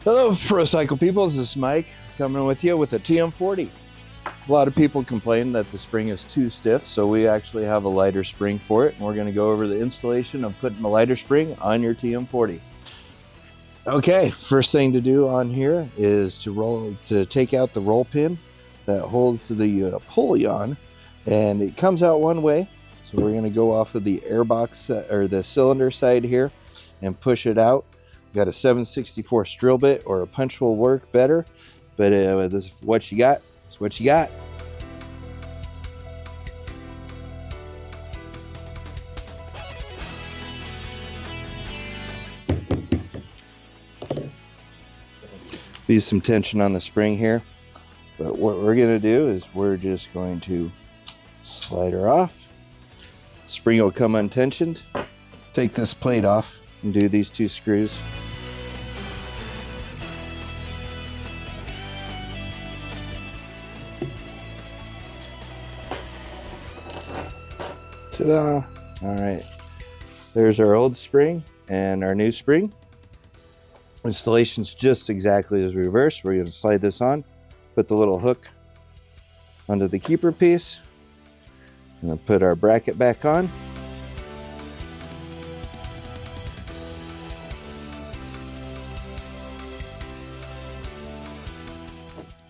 Hello, ProCycle people. This is Mike coming with you with the TM40. A lot of people complain that the spring is too stiff, so we actually have a lighter spring for it, and we're going to go over the installation of putting a lighter spring on your TM40. Okay, first thing to do on here is to take out the roll pin that holds the pulley on, and it comes out one way. So we're going to go off of the airbox or the cylinder side here and push it out. Got a 7/64 drill bit or a punch will work better, but this is what you got. It's what you got. Leave some tension on the spring here, but what we're going to do is we're just going to slide her off. Spring will come untensioned. Take this plate off and do these two screws. Ta-da! All right, there's our old spring and our new spring. Installation's just exactly as reversed. We're going to slide this on, put the little hook onto the keeper piece, and then put our bracket back on.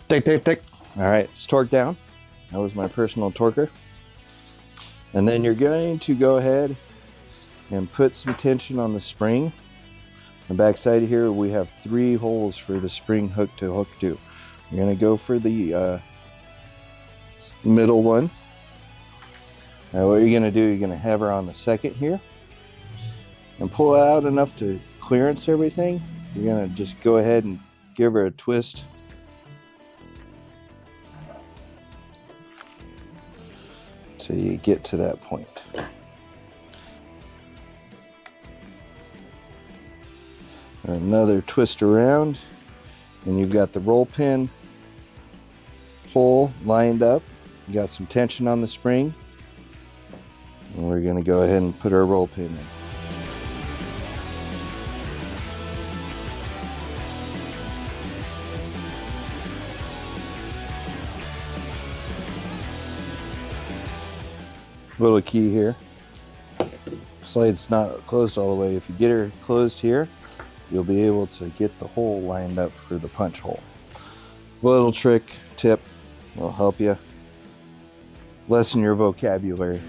Tick, tick, tick. All right, it's torqued down. That was my personal torquer. And then you're going to go ahead and put some tension on the spring. On the back side here, we have 3 holes for the spring hook to hook to. You're going to go for the middle one. Now what you're going to do, you're going to have her on the second here and pull it out enough to clearance everything. You're going to just go ahead and give her a twist. So you get to that point. Another twist around, and you've got the roll pin hole lined up. You got some tension on the spring, and we're going to go ahead and put our roll pin in. Little key here. Slide's not closed all the way. If you get her closed here, you'll be able to get the hole lined up for the punch hole. Little trick, tip will help you lessen your vocabulary.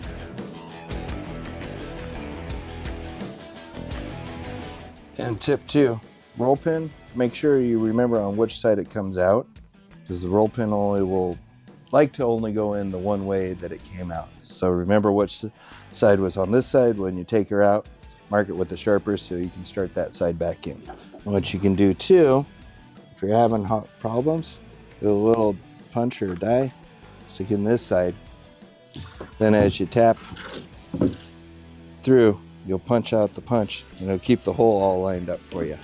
And tip 2, roll pin, make sure you remember on which side it comes out, because the roll pin will like to only go in the one way that it came out. So remember which side was on this side when you take her out. Mark it with the sharper so you can start that side back in. And what you can do too, if you're having problems, do a little punch or die, stick in this side. Then as you tap through, you'll punch out the punch and it'll keep the hole all lined up for you.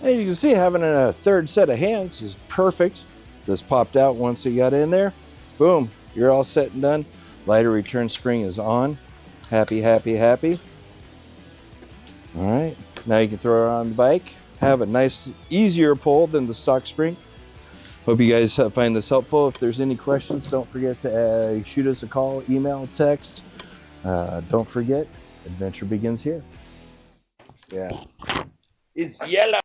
And you can see having a third set of hands is perfect. This popped out once it got in there. Boom, you're all set and done. Lighter return spring is on. Happy, happy, happy. All right, now you can throw her on the bike. Have a nice, easier pull than the stock spring. Hope you guys find this helpful. If there's any questions, don't forget to shoot us a call, email, text. Don't forget, adventure begins here. Yeah. It's yellow.